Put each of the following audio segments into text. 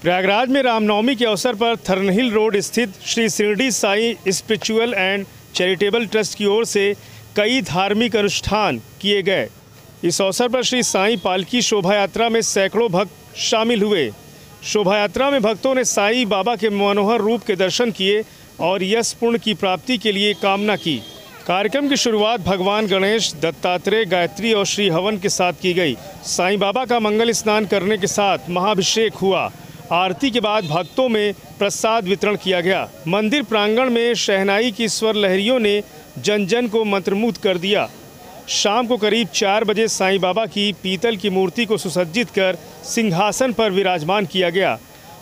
प्रयागराज में रामनवमी के अवसर पर थर्नहिल रोड स्थित Shri Shirdi Sai spiritual and charitable trust की ओर से कई धार्मिक अनुष्ठान किए गए। इस अवसर पर श्री साई पालकी शोभा यात्रा में सैकड़ों भक्त शामिल हुए। शोभा यात्रा में भक्तों ने साई बाबा के मनोहर रूप के दर्शन किए और यश पुण्य की प्राप्ति के लिए कामना की। कार्यक्रम की शुरुआत भगवान गणेश, दत्तात्रेय, गायत्री और श्री हवन के साथ की गई। साईं बाबा का मंगल स्नान करने के साथ महाभिषेक हुआ। आरती के बाद भक्तों में प्रसाद वितरण किया गया। मंदिर प्रांगण में शहनाई की स्वर लहरियों ने जन जन को मंत्रमुग्ध कर दिया। शाम को करीब 4 बजे साईं बाबा की पीतल की मूर्ति को सुसज्जित कर सिंहासन पर विराजमान किया गया।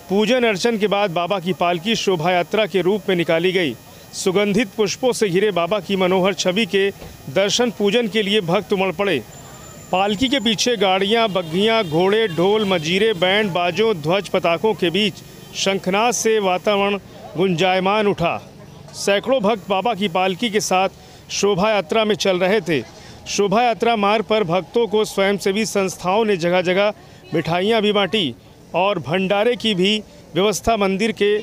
पूजन अर्चन के बाद बाबा की पालकी शोभा यात्रा के रूप में निकाली गई। सुगंधित पुष्पों से घिरे बाबा की मनोहर छवि के दर्शन पूजन के लिए भक्त उमड़ पड़े। पालकी के पीछे गाड़ियां, बग्घियां, घोड़े, ढोल, मजीरे, बैंड बाजों, ध्वज पताकों के बीच शंखनाद से वातावरण गुंजायमान उठा। सैकड़ों भक्त बाबा की पालकी के साथ शोभा यात्रा में चल रहे थे। शोभा यात्रा मार्ग पर भक्तों को स्वयंसेवी संस्थाओं ने जगह जगह मिठाइयाँ भी बांटी और भंडारे की भी व्यवस्था मंदिर के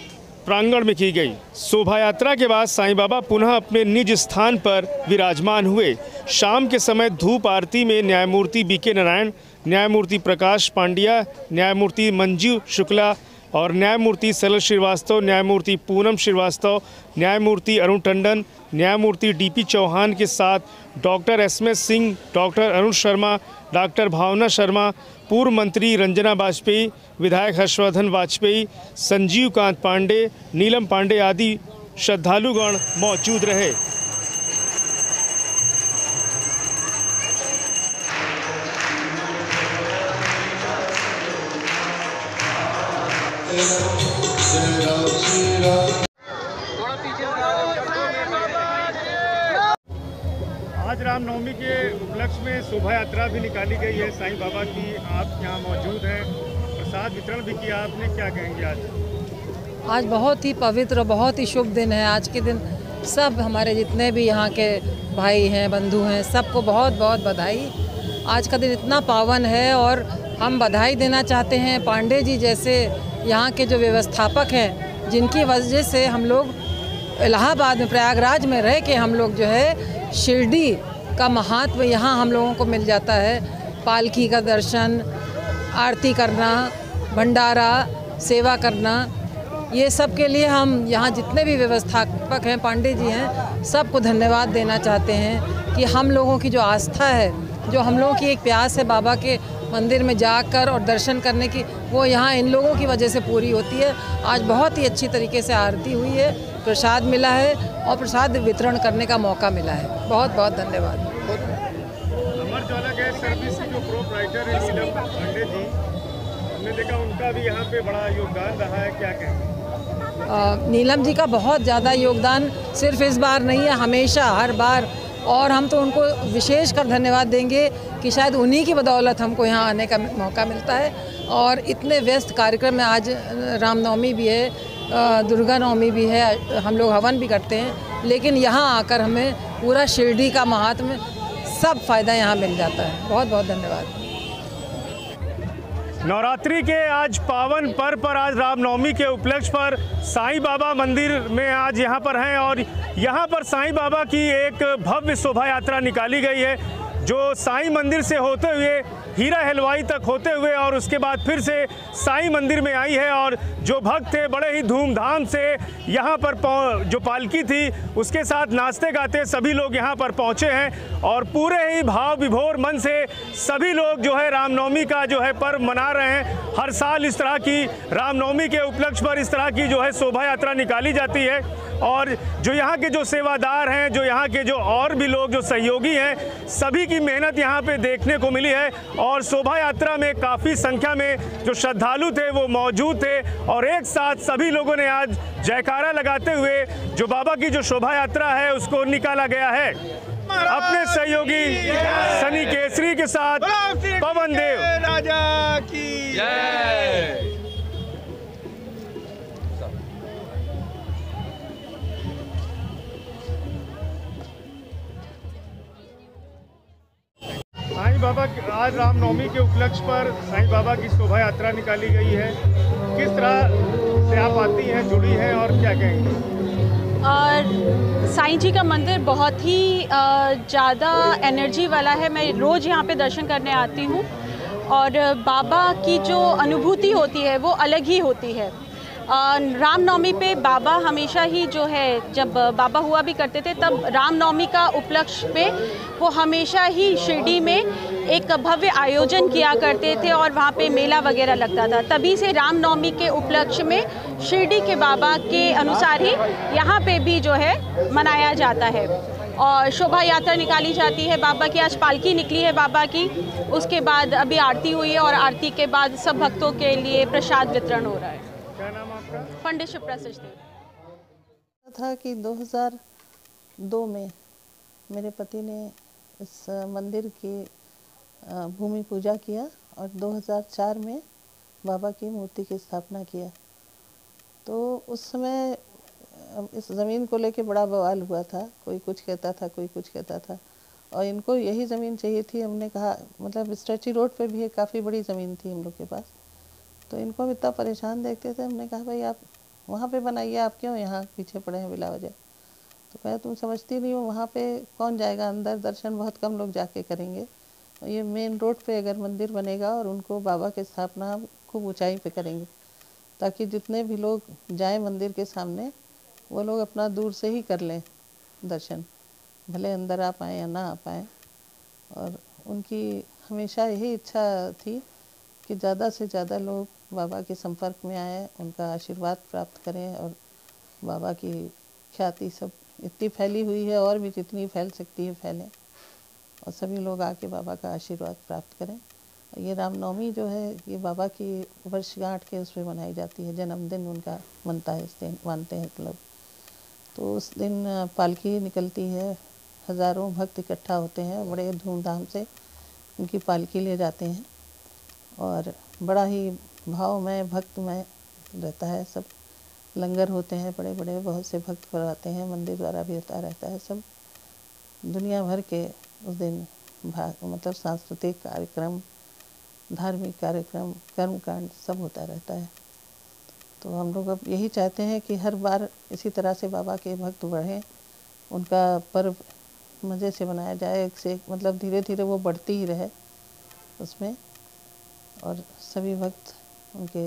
प्रांगण में की गई। शोभा यात्रा के बाद साईं बाबा पुनः अपने निज स्थान पर विराजमान हुए। शाम के समय धूप आरती में न्यायमूर्ति बीके नारायण, न्यायमूर्ति प्रकाश पांड्या, न्यायमूर्ति मंजू शुक्ला और न्यायमूर्ति सरल श्रीवास्तव, न्यायमूर्ति पूनम श्रीवास्तव, न्यायमूर्ति अरुण टंडन, न्यायमूर्ति डीपी चौहान के साथ doctor SM Singh, doctor Arun Sharma, doctor Bhavna Sharma, पूर्व मंत्री रंजना वाजपेयी, विधायक हर्षवर्धन वाजपेयी, संजीव कांत पांडे, नीलम पांडे आदि श्रद्धालुगण मौजूद रहे। आज रामनवमी के उपलक्ष्य में शोभा यात्रा भी निकाली गई है साईं बाबा की। आप यहाँ मौजूद हैं, प्रसाद वितरण भी किया आपने, क्या कहेंगे आज बहुत ही पवित्र और बहुत ही शुभ दिन है। आज के दिन सब हमारे जितने भी यहाँ के भाई हैं, बंधु हैं, सबको बहुत बहुत बधाई। आज का दिन इतना पावन है और हम बधाई देना चाहते हैं पांडे जी जैसे यहाँ के जो व्यवस्थापक हैं, जिनकी वजह से हम लोग इलाहाबाद में, प्रयागराज में रह के हम लोग जो है शिरडी का महात्म यहाँ हम लोगों को मिल जाता है। पालकी का दर्शन, आरती करना, भंडारा, सेवा करना, ये सब के लिए हम यहाँ जितने भी व्यवस्थापक हैं, पांडे जी हैं, सबको धन्यवाद देना चाहते हैं कि हम लोगों की जो आस्था है, जो हम लोगों की एक प्यास है बाबा के मंदिर में जाकर और दर्शन करने की, वो यहाँ इन लोगों की वजह से पूरी होती है। आज बहुत ही अच्छी तरीके से आरती हुई है, प्रसाद मिला है और प्रसाद वितरण करने का मौका मिला है। बहुत बहुत धन्यवाद। अमर उजाला गैस सर्विस के जो प्रोप्राइटर है नीलम पांडे जी, हमने देखा उनका भी यहाँ पे बड़ा योगदान रहा है, क्या कहें? नीलम जी का बहुत ज़्यादा योगदान सिर्फ इस बार नहीं है, हमेशा हर बार, और हम तो उनको विशेष कर धन्यवाद देंगे कि शायद उन्हीं की बदौलत हमको यहाँ आने का मौका मिलता है। और इतने व्यस्त कार्यक्रम में, आज रामनवमी भी है, दुर्गा नवमी भी है, हम लोग हवन भी करते हैं, लेकिन यहाँ आकर हमें पूरा शिरडी का महात्म्य सब फायदा यहाँ मिल जाता है। बहुत बहुत धन्यवाद। नवरात्रि के आज पावन पर्व पर आज रामनवमी के उपलक्ष्य पर साईं बाबा मंदिर में आज यहाँ पर हैं और यहाँ पर साईं बाबा की एक भव्य शोभा यात्रा निकाली गई है, जो साईं मंदिर से होते हुए हीरा हलवाई तक होते हुए और उसके बाद फिर से साईं मंदिर में आई है। और जो भक्त थे बड़े ही धूमधाम से यहाँ पर जो पालकी थी उसके साथ नाचते गाते सभी लोग यहाँ पर पहुँचे हैं और पूरे ही भाव विभोर मन से सभी लोग जो है रामनवमी का जो है पर्व मना रहे हैं। हर साल इस तरह की रामनवमी के उपलक्ष्य पर इस तरह की जो है शोभा यात्रा निकाली जाती है और जो यहाँ के जो सेवादार हैं, जो यहाँ के जो और भी लोग जो सहयोगी हैं, सभी की मेहनत यहाँ पे देखने को मिली है। और शोभा यात्रा में काफ़ी संख्या में जो श्रद्धालु थे वो मौजूद थे और एक साथ सभी लोगों ने आज जयकारा लगाते हुए जो बाबा की जो शोभा यात्रा है उसको निकाला गया है। अपने सहयोगी सनी केसरी के साथ पवन देव राजा की जय। साईं बाबा आज रामनवमी के उपलक्ष्य पर साईं बाबा की शोभा यात्रा निकाली गई है। किस तरह जानती हैं, जुड़ी हैं, और क्या कहेंगे? साईं जी का मंदिर बहुत ही ज़्यादा एनर्जी वाला है। मैं रोज़ यहाँ पे दर्शन करने आती हूँ और बाबा की जो अनुभूति होती है वो अलग ही होती है। रामनवमी पे बाबा हमेशा ही जो है, जब बाबा हुआ भी करते थे तब रामनवमी का उपलक्ष्य पे वो हमेशा ही शिरडी में एक भव्य आयोजन किया करते थे और वहाँ पे मेला वगैरह लगता था। तभी से रामनवमी के उपलक्ष्य में शिरडी के बाबा के अनुसार ही यहाँ पे भी जो है मनाया जाता है और शोभा यात्रा निकाली जाती है बाबा की। आज पालकी निकली है बाबा की, उसके बाद अभी आरती हुई है और आरती के बाद सब भक्तों के लिए प्रसाद वितरण हो रहा है। क्या नाम आपका? पंडित शिवप्रसाद सचदेव। था कि 2002 में मेरे पति ने इस मंदिर की भूमि पूजा किया और 2004 में बाबा की मूर्ति की स्थापना किया। तो उस समय इस ज़मीन को लेके बड़ा बवाल हुआ था, कोई कुछ कहता था, कोई कुछ कहता था, और इनको यही ज़मीन चाहिए थी। हमने कहा, मतलब स्ट्रेची रोड पे भी काफ़ी बड़ी ज़मीन थी हम लोग के पास, तो इनको हम इतना परेशान देखते थे। हमने कहा भाई आप वहाँ पे बनाइए, आप क्यों यहाँ पीछे पड़े हैं बिला वजह। तो कहा तुम समझती नहीं हो, वहाँ पे कौन जाएगा अंदर, दर्शन बहुत कम लोग जाके करेंगे। और ये मेन रोड पे अगर मंदिर बनेगा और उनको बाबा की स्थापना खूब ऊंचाई पे करेंगे, ताकि जितने भी लोग जाएं मंदिर के सामने वो लोग अपना दूर से ही कर लें दर्शन, भले अंदर आ पाएँ या ना आ पाएँ। और उनकी हमेशा यही इच्छा थी कि ज़्यादा से ज़्यादा लोग बाबा के संपर्क में आए, उनका आशीर्वाद प्राप्त करें। और बाबा की ख्याति सब इतनी फैली हुई है और भी जितनी फैल सकती है फैलें, और सभी लोग आके बाबा का आशीर्वाद प्राप्त करें। ये रामनवमी जो है ये बाबा की वर्षगांठ के उसमें मनाई जाती है, जन्मदिन उनका मनता है, इस दिन मानते हैं लोग। तो उस दिन पालकी निकलती है, हज़ारों भक्त इकट्ठा होते हैं, बड़े धूमधाम से उनकी पालकी ले जाते हैं और बड़ा ही भावमय भक्तमय रहता है। सब लंगर होते हैं बड़े बड़े, बहुत से भक्त करवाते हैं, मंदिर द्वारा भी होता रहता है। सब दुनिया भर के उस दिन मतलब सांस्कृतिक कार्यक्रम, धार्मिक कार्यक्रम, कर्मकांड सब होता रहता है। तो हम लोग अब यही चाहते हैं कि हर बार इसी तरह से बाबा के भक्त बढ़ें, उनका पर्व मज़े से मनाया जाए, एक से एक, मतलब धीरे धीरे वो बढ़ती ही रहे उसमें, और सभी भक्त उनके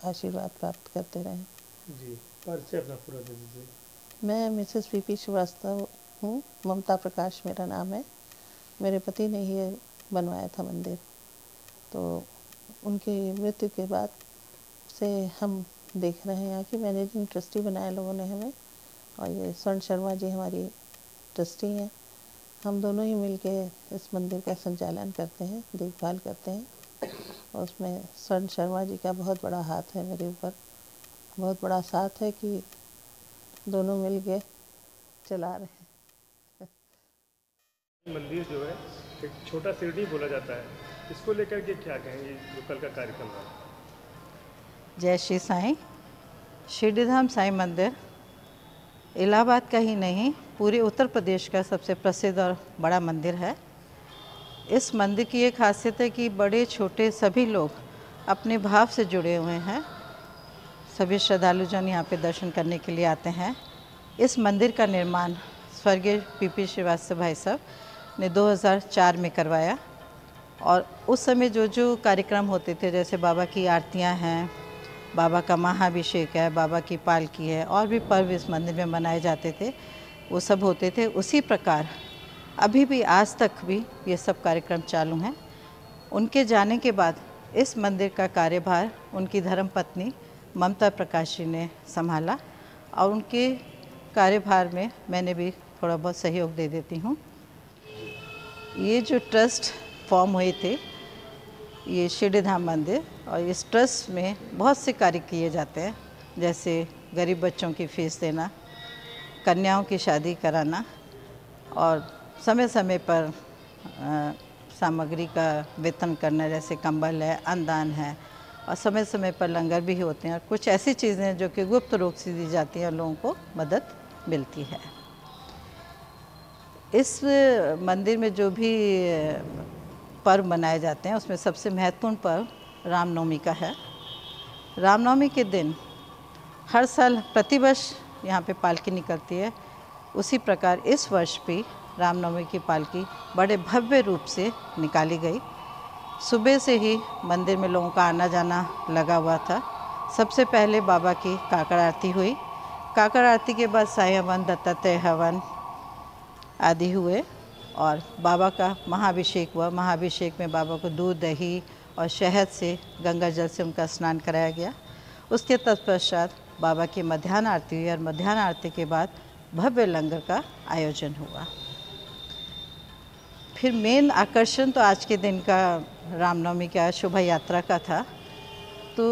आशीर्वाद प्राप्त करते रहें। जी, परिचय अपना पूरा दे दीजिए। मैं मिसेस पीपी श्रीवास्तव हूँ, ममता प्रकाश मेरा नाम है। मेरे पति ने ही बनवाया था मंदिर, तो उनकी मृत्यु के बाद से हम देख रहे हैं यहाँ की मैनेजिंग ट्रस्टी बनाया लोगों ने हमें, और ये स्वर्ण शर्मा जी हमारी ट्रस्टी हैं। हम दोनों ही मिलके इस मंदिर का संचालन करते हैं, देखभाल करते हैं, और उसमें स्वर्ण शर्मा जी का बहुत बड़ा हाथ है मेरे ऊपर, बहुत बड़ा साथ है कि दोनों मिल के चला रहे हैं। मंदिर जो है एक छोटा शिरडी बोला जाता है, इसको लेकर के क्या कहेंगे जो कल का कार्यक्रम रहा? जय श्री साईं। शिरडी धाम साईं मंदिर इलाहाबाद का ही नहीं, पूरे उत्तर प्रदेश का सबसे प्रसिद्ध और बड़ा मंदिर है। इस मंदिर की एक खासियत है कि बड़े छोटे सभी लोग अपने भाव से जुड़े हुए हैं। सभी श्रद्धालु जन यहाँ पे दर्शन करने के लिए आते हैं। इस मंदिर का निर्माण स्वर्गीय पीपी श्रीवास्तव भाई साहब ने 2004 में करवाया, और उस समय जो जो कार्यक्रम होते थे, जैसे बाबा की आरतियाँ हैं, बाबा का महाअभिषेक है, बाबा की पालकी है, और भी पर्व इस मंदिर में मनाए जाते थे, वो सब होते थे। उसी प्रकार अभी भी आज तक भी ये सब कार्यक्रम चालू हैं। उनके जाने के बाद इस मंदिर का कार्यभार उनकी धर्मपत्नी ममता प्रकाश जी ने संभाला, और उनके कार्यभार में मैंने भी थोड़ा बहुत सहयोग दे देती हूँ। ये जो ट्रस्ट फॉर्म हुए थे, ये शिरडी धाम मंदिर, और इस ट्रस्ट में बहुत से कार्य किए जाते हैं, जैसे गरीब बच्चों की फ़ीस देना, कन्याओं की शादी कराना, और समय समय पर सामग्री का वितरण करना, जैसे कंबल है, अन्नदान है, और समय समय पर लंगर भी होते हैं। और कुछ ऐसी चीज़ें हैं जो कि गुप्त रूप से दी जाती हैं, लोगों को मदद मिलती है। इस मंदिर में जो भी पर्व मनाए जाते हैं, उसमें सबसे महत्वपूर्ण पर्व रामनवमी का है। रामनवमी के दिन हर साल प्रतिवर्ष यहाँ पे पालकी निकलती है, उसी प्रकार इस वर्ष भी रामनवमी की पालकी बड़े भव्य रूप से निकाली गई। सुबह से ही मंदिर में लोगों का आना जाना लगा हुआ था। सबसे पहले बाबा की काकड़ आरती हुई। काकड़ आरती के बाद साई हवन, दत्तात्रेय हवन आदि हुए और बाबा का महाभिषेक हुआ। महाभिषेक में बाबा को दूध, दही और शहद से, गंगा जल से उनका स्नान कराया गया। उसके तत्पश्चात बाबा की मध्याह्न आरती हुई और मध्याह्न आरती के बाद भव्य लंगर का आयोजन हुआ। फिर मेन आकर्षण तो आज के दिन का रामनवमी का शोभा यात्रा का था। तो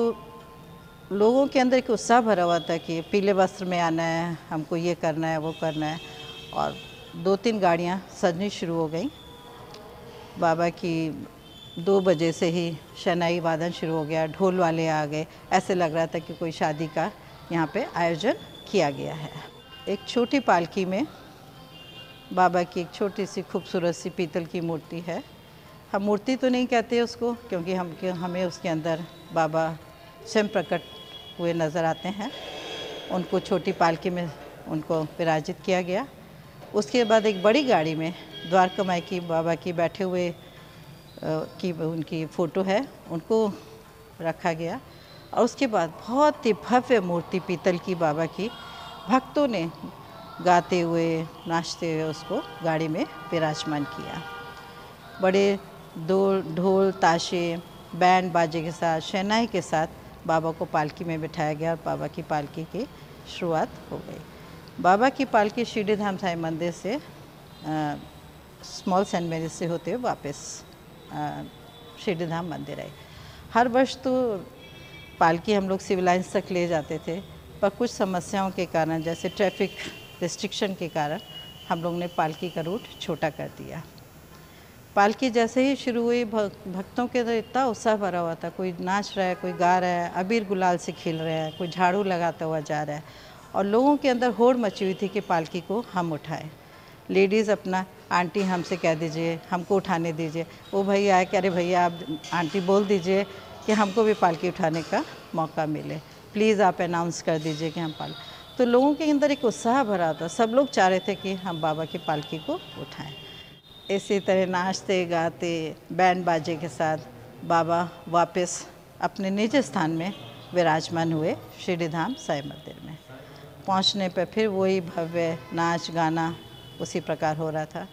लोगों के अंदर एक उत्साह भरा हुआ था कि पीले वस्त्र में आना है, हमको ये करना है, वो करना है। और 2-3 गाड़ियाँ सजनी शुरू हो गई। बाबा की 2 बजे से ही शहनाई वादन शुरू हो गया, ढोल वाले आ गए। ऐसे लग रहा था कि कोई शादी का यहाँ पे आयोजन किया गया है। एक छोटी पालकी में बाबा की एक छोटी सी खूबसूरत सी पीतल की मूर्ति है। हम मूर्ति तो नहीं कहते उसको, क्योंकि हमें उसके अंदर बाबा स्वयं प्रकट हुए नज़र आते हैं। उनको छोटी पालकी में उनको विराजित किया गया। उसके बाद एक बड़ी गाड़ी में द्वारका माई की, बाबा की बैठे हुए की उनकी फ़ोटो है, उनको रखा गया। और उसके बाद बहुत ही भव्य मूर्ति पीतल की बाबा की भक्तों ने गाते हुए, नाचते हुए उसको गाड़ी में विराजमान किया। बड़े ढोल, ताशे, बैंड बाजे के साथ, शहनाई के साथ बाबा को पालकी में बिठाया गया और बाबा की पालकी की शुरुआत हो गई। बाबा की पालकी शिरडी धाम साईं मंदिर से स्मॉल सेंट मैरिज से होते हुए वापस शिरडी धाम मंदिर आई। हर वर्ष तो पालकी हम लोग सिविल लाइन्स तक ले जाते थे, पर कुछ समस्याओं के कारण, जैसे ट्रैफिक रिस्ट्रिक्शन के कारण, हम लोग ने पालकी का रूट छोटा कर दिया। पालकी जैसे ही शुरू हुई, भक्तों के अंदर इतना उत्साह भरा हुआ था। कोई नाच रहा है, कोई गा रहा है, अबीर गुलाल से खेल रहे हैं, कोई झाड़ू लगाता हुआ जा रहा है। और लोगों के अंदर होड़ मची हुई थी कि पालकी को हम उठाएं। लेडीज़ अपना, आंटी हमसे कह दीजिए, हमको उठाने दीजिए। वो भैया आए कि अरे भैया आप आंटी बोल दीजिए कि हमको भी पालकी उठाने का मौका मिले, प्लीज़ आप अनाउंस कर दीजिए कि हम तो लोगों के अंदर एक उत्साह भरा था। सब लोग चाह रहे थे कि हम बाबा की पालकी को उठाएं। इसी तरह नाचते गाते बैंड बाजे के साथ बाबा वापस अपने निज स्थान में विराजमान हुए, शिरडी धाम साईं मंदिर में। पहुंचने पर फिर वही भव्य नाच गाना उसी प्रकार हो रहा था।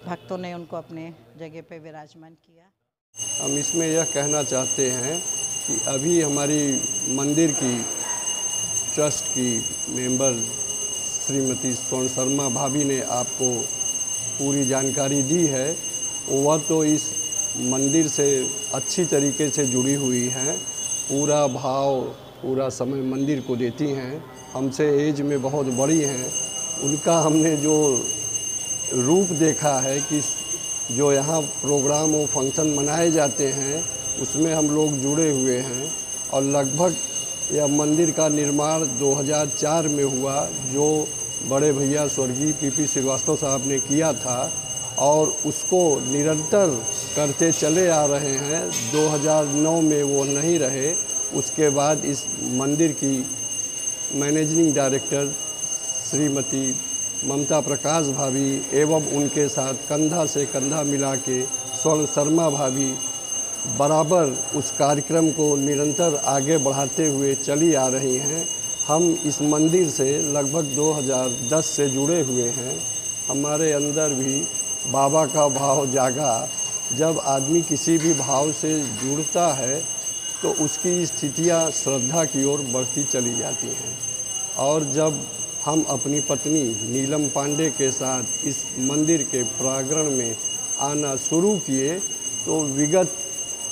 भक्तों ने उनको अपने जगह पे विराजमान किया। हम इसमें यह कहना चाहते हैं कि अभी हमारी मंदिर की ट्रस्ट की मेंबर श्रीमती स्वर्ण शर्मा भाभी ने आपको पूरी जानकारी दी है। वह तो इस मंदिर से अच्छी तरीके से जुड़ी हुई हैं, पूरा भाव, पूरा समय मंदिर को देती हैं। हमसे एज में बहुत बड़ी हैं। उनका हमने जो रूप देखा है कि जो यहाँ प्रोग्राम और फंक्शन मनाए जाते हैं उसमें हम लोग जुड़े हुए हैं। और लगभग यह मंदिर का निर्माण 2004 में हुआ, जो बड़े भैया स्वर्गीय पीपी श्रीवास्तव साहब ने किया था और उसको निरंतर करते चले आ रहे हैं। 2009 में वो नहीं रहे। उसके बाद इस मंदिर की मैनेजिंग डायरेक्टर श्रीमती ममता प्रकाश भाभी एवं उनके साथ कंधा से कंधा मिला के स्वर्ण शर्मा भाभी बराबर उस कार्यक्रम को निरंतर आगे बढ़ाते हुए चली आ रही हैं। हम इस मंदिर से लगभग 2010 से जुड़े हुए हैं। हमारे अंदर भी बाबा का भाव जागा। जब आदमी किसी भी भाव से जुड़ता है तो उसकी स्थितियाँ श्रद्धा की ओर बढ़ती चली जाती हैं। और जब हम अपनी पत्नी नीलम पांडे के साथ इस मंदिर के प्रांगण में आना शुरू किए तो विगत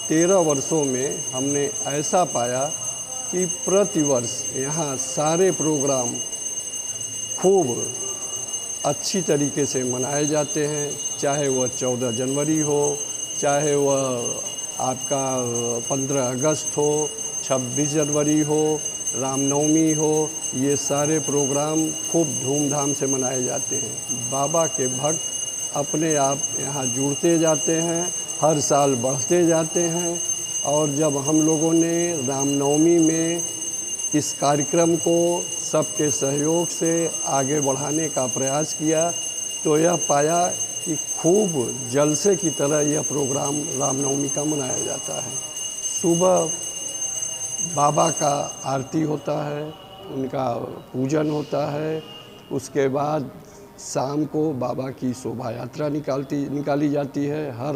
13 वर्षों में हमने ऐसा पाया कि प्रतिवर्ष यहाँ सारे प्रोग्राम खूब अच्छी तरीके से मनाए जाते हैं। चाहे वह 14 जनवरी हो, चाहे वह आपका 15 अगस्त हो, 26 जनवरी हो, रामनवमी हो, ये सारे प्रोग्राम खूब धूमधाम से मनाए जाते हैं। बाबा के भक्त अपने आप यहाँ जुड़ते जाते हैं, हर साल बढ़ते जाते हैं। और जब हम लोगों ने रामनवमी में इस कार्यक्रम को सबके सहयोग से आगे बढ़ाने का प्रयास किया तो यह पाया कि खूब जलसे की तरह यह प्रोग्राम रामनवमी का मनाया जाता है। सुबह बाबा का आरती होता है, उनका पूजन होता है, उसके बाद शाम को बाबा की शोभा यात्रा निकाली जाती है। हर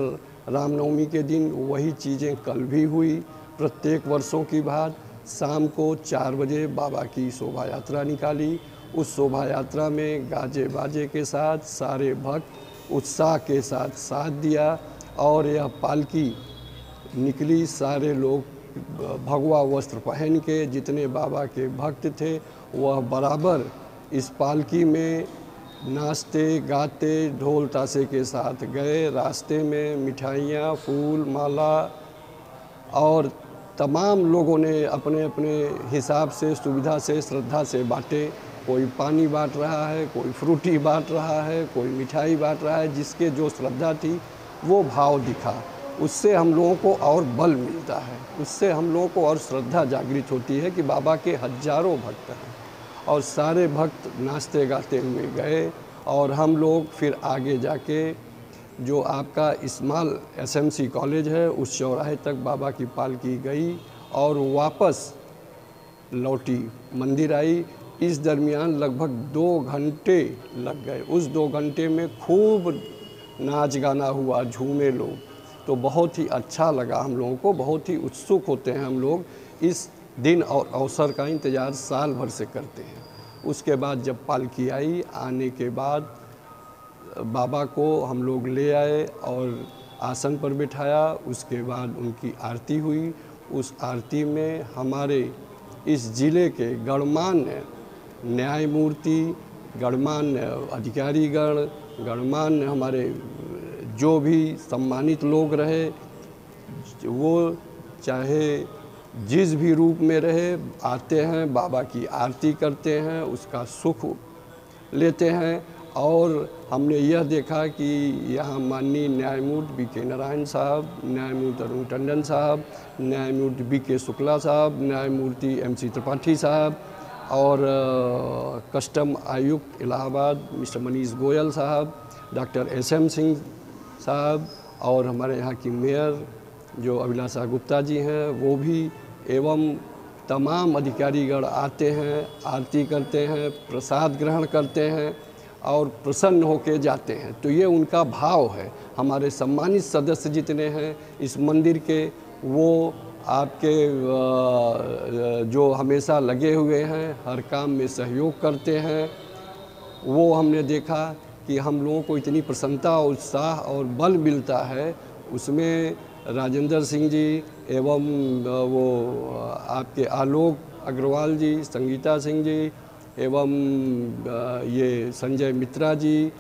रामनवमी के दिन वही चीज़ें कल भी हुई, प्रत्येक वर्षों की बात। शाम को 4 बजे बाबा की शोभा यात्रा निकाली। उस शोभा यात्रा में गाजे बाजे के साथ सारे भक्त उत्साह के साथ साथ दिया और यह पालकी निकली। सारे लोग भगवा वस्त्र पहन के, जितने बाबा के भक्त थे वह बराबर इस पालकी में नाचते गाते ढोल ताशे के साथ गए। रास्ते में मिठाइयाँ, फूल, माला और तमाम लोगों ने अपने अपने हिसाब से, सुविधा से, श्रद्धा से बांटे। कोई पानी बांट रहा है, कोई फ्रूटी बांट रहा है, कोई मिठाई बांट रहा है। जिसके जो श्रद्धा थी वो भाव दिखा, उससे हम लोगों को और बल मिलता है, उससे हम लोगों को और श्रद्धा जागृत होती है कि बाबा के हजारों भक्त हैं। और सारे भक्त नाचते गाते हुए गए और हम लोग फिर आगे जाके जो आपका स्मॉल एसएमसी कॉलेज है उस चौराहे तक बाबा की पालकी गई और वापस लौटी, मंदिर आई। इस दरमियान लगभग 2 घंटे लग गए। उस 2 घंटे में खूब नाच गाना हुआ, झूमे लोग, तो बहुत ही अच्छा लगा हम लोगों को। बहुत ही उत्सुक होते हैं हम लोग, इस दिन और अवसर का इंतज़ार साल भर से करते हैं। उसके बाद जब पालकी आई, आने के बाद बाबा को हम लोग ले आए और आसन पर बिठाया। उसके बाद उनकी आरती हुई। उस आरती में हमारे इस ज़िले के गणमान्य न्यायमूर्ति, गणमान्य अधिकारीगण, गणमान्य हमारे जो भी सम्मानित लोग रहे, वो चाहे जिस भी रूप में रहे, आते हैं, बाबा की आरती करते हैं, उसका सुख लेते हैं। और हमने यह देखा कि यहाँ माननीय न्यायमूर्ति बी.के. नारायण साहब, न्यायमूर्ति अरुण टंडन साहब, न्यायमूर्ति बी.के. शुक्ला साहब, न्यायमूर्ति M.C. त्रिपाठी साहब और कस्टम आयुक्त इलाहाबाद मिस्टर मनीष गोयल साहब, डॉक्टर SM सिंह साहब और हमारे यहाँ की मेयर जो अभिलाषा गुप्ता जी हैं वो भी, एवं तमाम अधिकारीगण आते हैं, आरती करते हैं, प्रसाद ग्रहण करते हैं और प्रसन्न होके जाते हैं। तो ये उनका भाव है। हमारे सम्मानित सदस्य जितने हैं इस मंदिर के, वो आपके जो हमेशा लगे हुए हैं, हर काम में सहयोग करते हैं। वो हमने देखा कि हम लोगों को इतनी प्रसन्नता, उत्साह और बल मिलता है। उसमें राजेंद्र सिंह जी एवं वो आपके आलोक अग्रवाल जी, संगीता सिंह जी एवं ये संजय मित्रा जी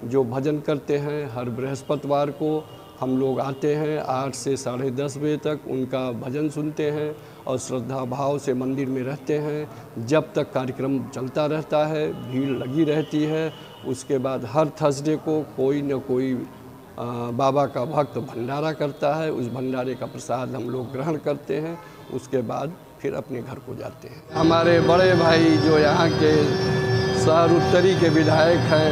जो भजन करते हैं, हर बृहस्पतिवार को हम लोग आते हैं 8 से 10:30 बजे तक उनका भजन सुनते हैं और श्रद्धा भाव से मंदिर में रहते हैं। जब तक कार्यक्रम चलता रहता है, भीड़ लगी रहती है। उसके बाद हर थर्सडे को कोई न कोई बाबा का भक्त भंडारा करता है। उस भंडारे का प्रसाद हम लोग ग्रहण करते हैं। उसके बाद फिर अपने घर को जाते हैं। हमारे बड़े भाई जो यहाँ के शहर उत्तरी के विधायक हैं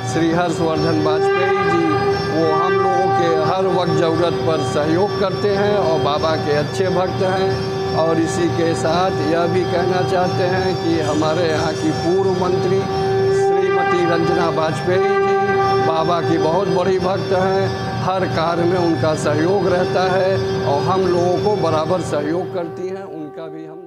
श्री हर्षवर्धन वाजपेयी जी, वो हम लोगों के हर वक्त ज़रूरत पर सहयोग करते हैं और बाबा के अच्छे भक्त हैं। और इसी के साथ यह भी कहना चाहते हैं कि हमारे यहाँ की पूर्व मंत्री श्रीमती रंजना वाजपेयी जी बाबा की बहुत बड़ी भक्त हैं। हर कार्य में उनका सहयोग रहता है और हम लोगों को बराबर सहयोग करती हैं। उनका भी हम